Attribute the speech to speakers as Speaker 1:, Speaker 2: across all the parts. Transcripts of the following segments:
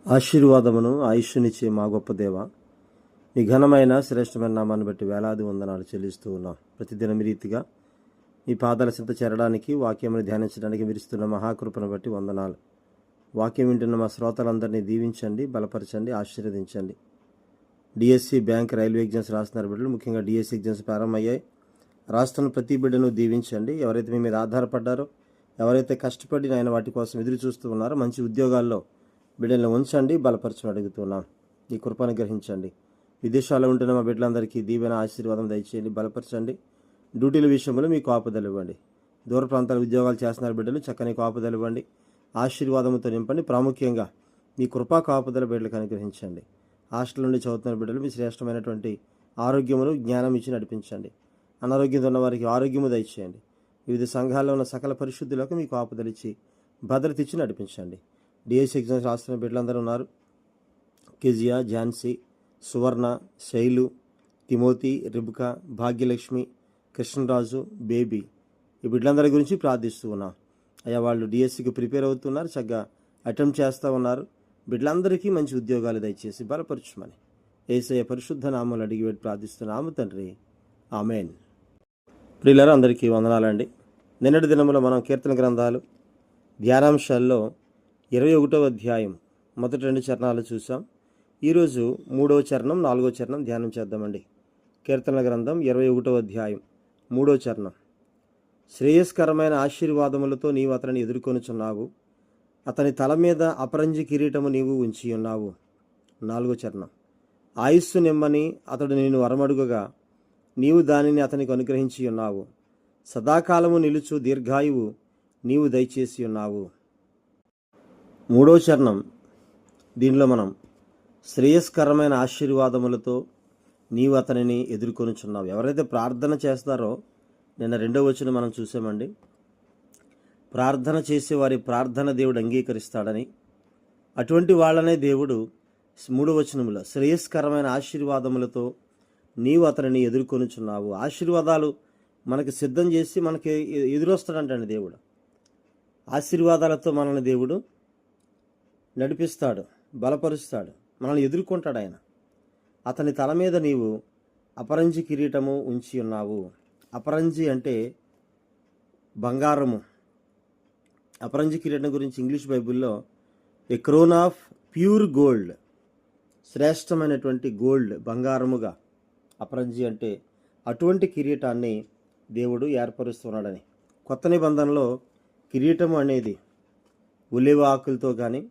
Speaker 1: ఆశీర్వాదమును ఆయుష్నిచ్చే మా గొప్ప దేవ, మీ ఘనమైన శ్రేష్టమైన నామాన్ని బట్టి వేలాది వందనాలు చెల్లిస్తూ ఉన్నాం. ప్రతిదినం ఈ రీతిగా మీ పాదాల చింత చేరడానికి, వాక్యమును ధ్యానించడానికి మీరిస్తున్న మహాకృపను బట్టి వందనాలు. వాక్యం వింటున్న మా శ్రోతలందరినీ దీవించండి, బలపరచండి, ఆశీర్వదించండి. డిఎస్సి, బ్యాంక్, రైల్వే ఎగ్జామ్స్ రాస్తున్నారు బిడ్డలు, ముఖ్యంగా డిఎస్సి ఎగ్జామ్స్ ప్రారంభమయ్యాయి. రాష్ట్రంలో ప్రతి బిడ్డను దీవించండి. ఎవరైతే మీ మీద ఆధారపడ్డారో, ఎవరైతే కష్టపడి ఆయన వాటి కోసం ఎదురు చూస్తూ ఉన్నారో, మంచి ఉద్యోగాల్లో బిడ్డలను ఉంచండి, బలపరచమని అడుగుతున్నాం. ఈ కృపను గ్రహించండి. విదేశాల్లో ఉంటున్న మా బిడ్డలందరికీ దీవెన ఆశీర్వాదం దయచేయండి, బలపరచండి. డ్యూటీల విషయంలో మీకు కాపుదలు ఇవ్వండి. దూర ప్రాంతాల ఉద్యోగాలు చేస్తున్నారు బిడ్డలు, చక్కని కాపుదలు ఇవ్వండి, ఆశీర్వాదంతో నింపండి. ప్రాముఖ్యంగా మీ కృపా కాపుదల బిడ్డలకు అనుగ్రహించండి. హాస్టల్ నుండి చదువుతున్న బిడ్డలు మీ శ్రేష్టమైనటువంటి ఆరోగ్యమును, జ్ఞానం ఇచ్చి నడిపించండి. అనారోగ్యంతో ఉన్న వారికి ఆరోగ్యము దయచేయండి. వివిధ సంఘాల్లో ఉన్న సకల పరిశుద్ధులకు మీకు కాపుదలిచ్చి భద్రత ఇచ్చి నడిపించండి. డిఎస్సి ఎగ్జామ్స్ రాస్తున్న బిడ్డలందరూ ఉన్నారు. కెజియా, ఝాన్సీ, సువర్ణ, Shailu, Timothy, Rebecca, Bhagyalakshmi, Krishnaraju, baby, ఈ బిడ్డలందరి గురించి ప్రార్థిస్తూ ఉన్నాం. అయ్యా, వాళ్ళు డిఎస్సికి ప్రిపేర్ అవుతున్నారు, చక్కగా అటెంప్ట్ చేస్తూ ఉన్నారు. బిడ్డలందరికీ మంచి ఉద్యోగాలు దయచేసి బలపరచమని యేసయ్య పరిశుద్ధ నామములు అడిగి పెట్టి ప్రార్థిస్తున్నాము తండ్రి, ఆమెన్. ప్రియులారా, అందరికీ వందనాలండి. నిన్నటి దినములో మనం కీర్తన గ్రంథాలు ధ్యానాంశాల్లో 21వ అధ్యాయం మొదటి 2 చరణాలు చూసాం. ఈరోజు 3వ చరణం, 4వ చరణం ధ్యానం చేద్దామండి. కీర్తన గ్రంథం 21వ అధ్యాయం 3వ చరణం. శ్రేయస్కరమైన ఆశీర్వాదములతో నీవు అతనిని ఎదుర్కొనుచున్నావు, అతని తల మీద అపరంజి కిరీటము నీవు ఉంచి ఉన్నావు. 4వ చరణం. ఆయుస్సు నిమ్మని అతడు నేను వరమడుగగా నీవు దానిని అతనికి అనుగ్రహించి ఉన్నావు. సదాకాలము నిలుచు దీర్ఘాయువు నీవు దయచేసి ఉన్నావు. 3వ చరణం. దీనిలో మనం శ్రేయస్కరమైన ఆశీర్వాదములతో నీవు అతనిని ఎదుర్కొనుచున్నావు. ఎవరైతే ప్రార్థన చేస్తారో, నిన్న 2వ వచనం మనం చూసామండి, ప్రార్థన చేసే వారి ప్రార్థన దేవుడు అంగీకరిస్తాడని. అటువంటి వాళ్ళనే దేవుడు 3వ వచనంలో శ్రేయస్కరమైన ఆశీర్వాదములతో నీవు అతనిని ఎదుర్కొనుచున్నావు. ఆశీర్వాదాలు మనకి సిద్ధం చేసి మనకి ఎదురొస్తాడంటండి దేవుడు. ఆశీర్వాదాలతో మనల్ని దేవుడు నడిపిస్తాడు, బలపరుస్తాడు, మనల్ని ఎదుర్కొంటాడు ఆయన. అతని తల మీద నీవు అపరంజి కిరీటము ఉంచి ఉన్నావు. అపరంజి అంటే బంగారము. అపరంజి కిరీటం గురించి ఇంగ్లీష్ బైబిల్లో ఏ క్రోన్ ఆఫ్ ప్యూర్ గోల్డ్, శ్రేష్టమైనటువంటి గోల్డ్, బంగారముగా అపరంజి అంటే అటువంటి కిరీటాన్ని దేవుడు ఏర్పరుస్తున్నాడని. కొత్త నిబంధనలో కిరీటము అనేది ఉలివ ఆకులతో కానీ,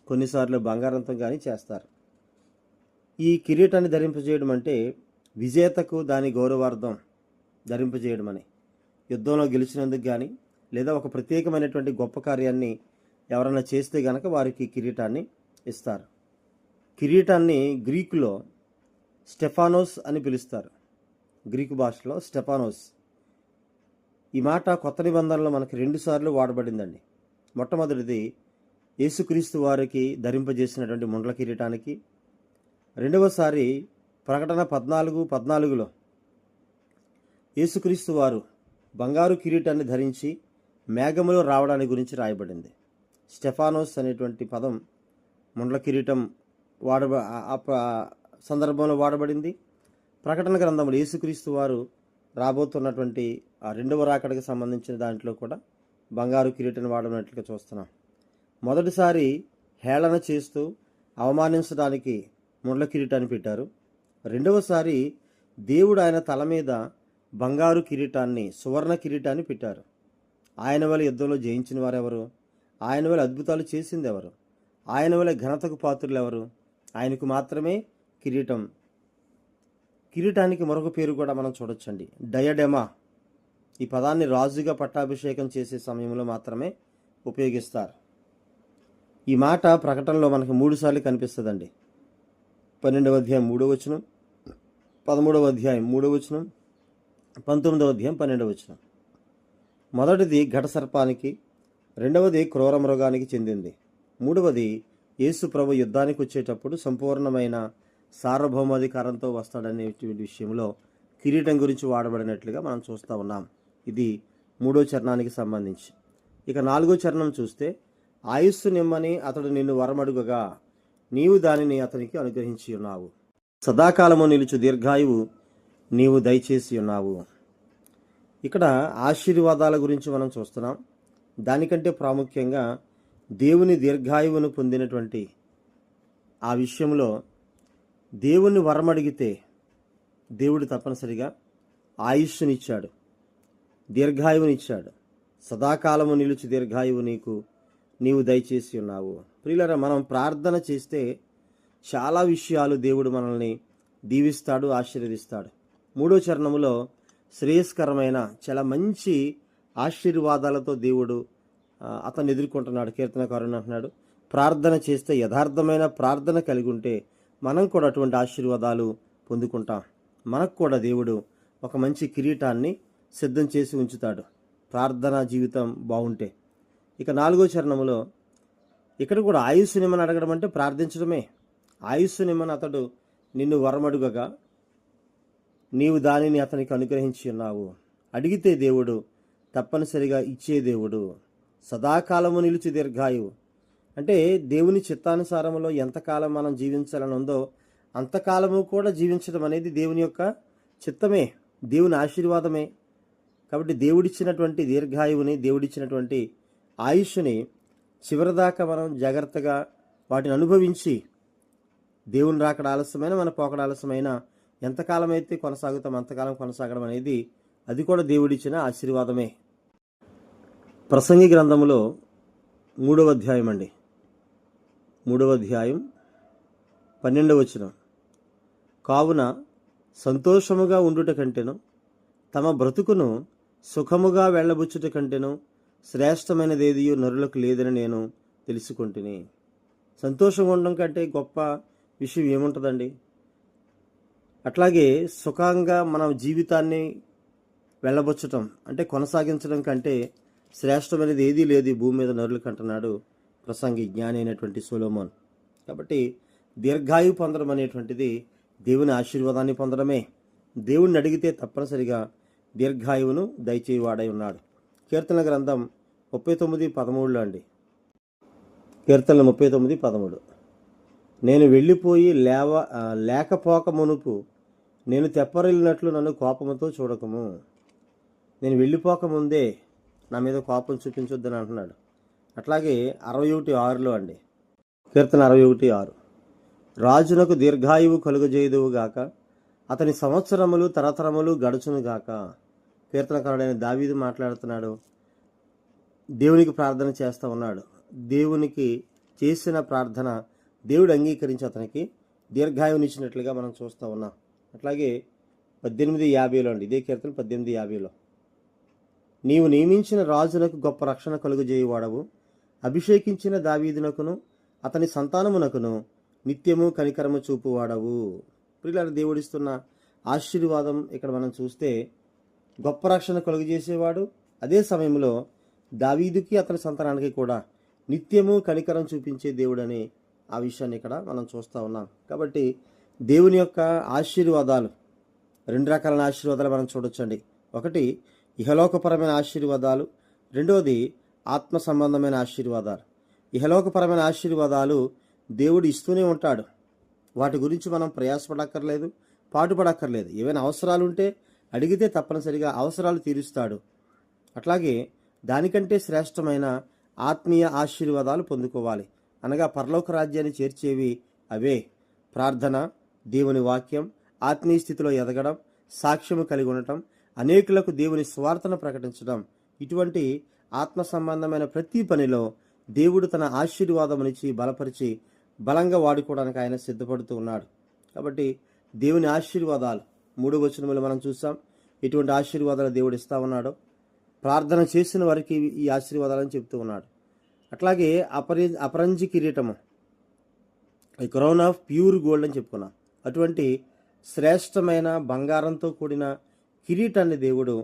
Speaker 1: కొన్నిసార్లు బంగారంతో కానీ చేస్తారు. ఈ కిరీటాన్ని ధరింపజేయడం అంటే విజేతకు దాని గౌరవార్థం ధరింపజేయడం అని. యుద్ధంలో గెలిచినందుకు కానీ, లేదా ఒక ప్రత్యేకమైనటువంటి గొప్ప కార్యాన్ని ఎవరైనా చేస్తే గనక వారికి కిరీటాన్ని ఇస్తారు. కిరీటాన్ని గ్రీకులో స్టెఫానోస్ అని పిలుస్తారు. గ్రీకు భాషలో స్టెఫానోస్. ఈ మాట కొత్త నిబంధనలో మనకి 2 సార్లు వాడబడిందండి. మొట్టమొదటిది యేసుక్రీస్తు వారికి ధరింపజేసినటువంటి ముండ్ల కిరీటానికి. రెండవసారి ప్రకటన 14:14లో యేసుక్రీస్తు వారు బంగారు కిరీటాన్ని ధరించి మేఘములో రావడానికి గురించి రాయబడింది. స్టెఫానోస్ అనేటువంటి పదం ముండ్ల కిరీటం సందర్భంలో వాడబడింది. ప్రకటన గ్రంథంలో యేసుక్రీస్తు వారు రాబోతున్నటువంటి ఆ 2వ రాకడకు సంబంధించిన దాంట్లో కూడా బంగారు కిరీటాన్ని వాడబడినట్లుగా చూస్తున్నాం. మొదటిసారి హేళన చేస్తూ అవమానించడానికి ముండ్ల కిరీటాన్ని పెట్టారు. రెండవసారి దేవుడు ఆయన తల మీద బంగారు కిరీటాన్ని, సువర్ణ కిరీటాన్ని పెట్టారు. ఆయన వల్ల యుద్ధంలో జయించిన వారెవరు? ఆయన వల్ల అద్భుతాలు చేసింది ఎవరు? ఆయన వల్ల ఘనతకు పాత్రులు ఎవరు? ఆయనకు మాత్రమే కిరీటం. కిరీటానికి మరొక పేరు కూడా మనం చూడొచ్చండి, డయడెమా. ఈ పదాన్ని రాజుగా పట్టాభిషేకం చేసే సమయంలో మాత్రమే ఉపయోగిస్తారు. ఈ మాట ప్రకటనలో మనకు 3 సార్లు కనిపిస్తుందండి. 12వ అధ్యాయం 3వ వచనం, 13వ అధ్యాయం 3వ వచనం, 19వ అధ్యాయం 12వ వచనం. మొదటిది ఘట సర్పానికి, రెండవది క్రూర మృగానికి చెందింది, మూడవది యేసు ప్రభు యుద్ధానికి వచ్చేటప్పుడు సంపూర్ణమైన సార్వభౌమాధికారంతో వస్తాడనేటువంటి విషయంలో కిరీటం గురించి వాడబడినట్లుగా మనం చూస్తూ ఉన్నాం. ఇది 3వ చరణానికి సంబంధించి. ఇక 4వ చరణం చూస్తే, ఆయుస్సు నిమ్మని అతడు నిన్ను వరమడుగగా నీవు దానిని అతనికి అనుగ్రహించి ఉన్నావు. సదాకాలము నిలుచు దీర్ఘాయువు నీవు దయచేసి ఉన్నావు. ఇక్కడ ఆశీర్వాదాల గురించి మనం చూస్తున్నాం. దానికంటే ప్రాముఖ్యంగా దేవుని దీర్ఘాయువును పొందినటువంటి ఆ విషయంలో దేవుణ్ణి వరమడిగితే దేవుడు తప్పనిసరిగా ఆయుష్నిచ్చాడు, దీర్ఘాయువునిచ్చాడు. సదాకాలము నిలుచు దీర్ఘాయువు నీవు దయచేసి ఉన్నావు. ప్రియులారా, మనం ప్రార్థన చేస్తే చాలా విషయాలు దేవుడు మనల్ని దీవిస్తాడు, ఆశీర్వదిస్తాడు. 3వ చరణములో శ్రేయస్కరమైన చాలా మంచి ఆశీర్వాదాలతో దేవుడు అతన్ని ఎదుర్కొంటున్నాడు. కీర్తనకారుడు అంటున్నాడు, ప్రార్థన చేస్తే యథార్థమైన ప్రార్థన కలిగి ఉంటే మనం కూడా అటువంటి ఆశీర్వాదాలు పొందుకుంటాం. మనకు కూడా దేవుడు ఒక మంచి కిరీటాన్ని సిద్ధం చేసి ఉంచుతాడు ప్రార్థనా జీవితం బాగుంటే. ఇక 4వ చరణములో ఇక్కడ కూడా ఆయుస్సునిమ్మని అడగడం అంటే ప్రార్థించడమే. ఆయుస్సునిమ్మని అతడు నిన్ను వరమడుగగా నీవు దానిని అతనికి అనుగ్రహించి ఉన్నావు. అడిగితే దేవుడు తప్పనిసరిగా ఇచ్చే దేవుడు. సదాకాలము నిలిచి దీర్ఘాయువు అంటే దేవుని చిత్తానుసారములో ఎంతకాలం మనం జీవించాలని ఉందో అంతకాలము కూడా జీవించడం అనేది దేవుని యొక్క చిత్తమే, దేవుని ఆశీర్వాదమే. కాబట్టి దేవుడిచ్చినటువంటి దీర్ఘాయువుని, దేవుడిచ్చినటువంటి ఆయుష్ని చివరిదాకా మనం జాగ్రత్తగా వాటిని అనుభవించి దేవుని రాకడ ఆలస్యమైన మన పోకడ ఆలస్యమైన ఎంతకాలం అయితే కొనసాగుతాం అంతకాలం కొనసాగడం అనేది అది కూడా దేవుడిచ్చిన ఆశీర్వాదమే. ప్రసంగి గ్రంథములో 3వ అధ్యాయం అండి, 3వ అధ్యాయం 12వ వచనం. కావున సంతోషముగా ఉండుట కంటెను తమ బ్రతుకును సుఖముగా వెళ్ళబుచ్చుట కంటెను శ్రేష్టమైనదేదియు నరులకు లేదని నేను తెలుసుకుంటుని. సంతోషంగా ఉండడం కంటే గొప్ప విషయం ఏముంటుందండి? అట్లాగే సుఖంగా మన జీవితాన్ని వెళ్ళబుచ్చటం అంటే కొనసాగించడం కంటే శ్రేష్టమైనది ఏదీ లేదు ఈ భూమి మీద నరులకు అంటున్నాడు ప్రసంగి, జ్ఞాని అయినటువంటి సొలొమోన్. కాబట్టి దీర్ఘాయువు పొందడం అనేటువంటిది దేవుని ఆశీర్వాదాన్ని పొందడమే. దేవుణ్ణి అడిగితే తప్పనిసరిగా దీర్ఘాయువును దయచేవాడై ఉన్నాడు. కీర్తన గ్రంథం 39:13 అండి. కీర్తన 39:13. నేను వెళ్ళిపోయి లేకపోక మునుపు నేను తెప్పరిల్లినట్లు నన్ను కోపముతో చూడకము. నేను వెళ్ళిపోకముందే నా మీద కోపం చూపించొద్దని అంటున్నాడు. అట్లాగే 61:6 అండి. కీర్తన 61:6. రాజునకు దీర్ఘాయువు కలుగజేయుదువుగాక, అతని సంవత్సరములు తరతరములు గడుచునుగాక. కీర్తనకారుడైన దావీదు మాట్లాడుతున్నాడు, దేవునికి ప్రార్థన చేస్తూ ఉన్నాడు. దేవునికి చేసిన ప్రార్థన దేవుడు అంగీకరించి అతనికి దీర్ఘాయువునిచ్చినట్లుగా మనం చూస్తూ ఉన్నాం. అట్లాగే 18:50 అండి, ఇదే కీర్తన 18:50. నీవు నియమించిన రాజునకు గొప్ప రక్షణ కలుగజేయువాడవు, అభిషేకించిన దావీదునకును అతని సంతానమునకును నిత్యము కనికరము చూపువాడవు. ప్రియులారా, దేవుడిస్తున్న ఆశీర్వాదం ఇక్కడ మనం చూస్తే గొప్ప రక్షణ కలుగజేసేవాడు, అదే సమయంలో దావీదుకి అతని సంతానానికి కూడా నిత్యము కనికరం చూపించే దేవుడని ఆ విషయాన్ని ఇక్కడ మనం చూస్తూ ఉన్నాం. కాబట్టి దేవుని యొక్క ఆశీర్వాదాలు 2 రకాలైన ఆశీర్వాదాలు మనం చూడొచ్చండి. ఒకటి ఇహలోకపరమైన ఆశీర్వాదాలు, రెండవది ఆత్మ సంబంధమైన ఆశీర్వాదాలు. ఇహలోకపరమైన ఆశీర్వాదాలు దేవుడు ఇస్తూనే ఉంటాడు, వాటి గురించి మనం ప్రయాసపడక్కర్లేదు, పాటుపడక్కర్లేదు. ఏవైనా అవసరాలు ఉంటే అడిగితే తప్పనిసరిగా అవసరాలు తీరుస్తాడు. అట్లాగే దానికంటే శ్రేష్టమైన ఆత్మీయ ఆశీర్వాదాలు పొందుకోవాలి, అనగా పరలోక రాజ్యాన్ని చేర్చేవి అవే. ప్రార్థన, దేవుని వాక్యం, ఆత్మీయ స్థితిలో ఎదగడం, సాక్ష్యము కలిగి ఉండటం, అనేకులకు దేవుని స్వార్థను ప్రకటించడం, ఇటువంటి ఆత్మ సంబంధమైన ప్రతి పనిలో దేవుడు తన ఆశీర్వాదమునిచ్చి బలపరిచి బలంగా వాడుకోవడానికి ఆయన సిద్ధపడుతూ ఉన్నాడు. కాబట్టి దేవుని ఆశీర్వాదాలు 3వ వచనములో మనం చూసాం, ఇటువంటి ఆశీర్వాదాలు దేవుడు ఇస్తా ఉన్నాడు. ప్రార్థన చేసిన వారికి ఈ ఆశీర్వాదాలని చెప్తూ ఉన్నాడు. అట్లాగే అపరంజి కిరీటము, ఈ క్రౌన్ ఆఫ్ ప్యూర్ గోల్డ్ అని చెప్పుకున్నాం. అటువంటి శ్రేష్టమైన బంగారంతో కూడిన కిరీటాన్ని దేవుడు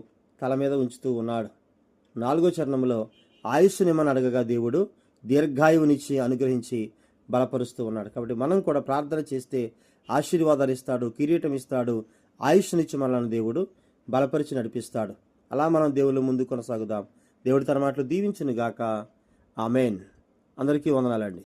Speaker 1: తల మీద ఉంచుతూ ఉన్నాడు. 4వ చరణంలో ఆయుష్నిమ్మని అడగగా దేవుడు దీర్ఘాయువునిచ్చి అనుగ్రహించి బలపరుస్తూ ఉన్నాడు. కాబట్టి మనం కూడా ప్రార్థన చేస్తే ఆశీర్వాదాలు ఇస్తాడు, కిరీటం ఇస్తాడు, ఆయుష్నిచ్చి మనల్ని దేవుడు బలపరిచి నడిపిస్తాడు. అలా మనం దేవుళ్ళ ముందు కొనసాగుదాం. దేవుడు తన మాటలు దీవించును గాక. ఆమెన్. అందరికీ వందనాలండి.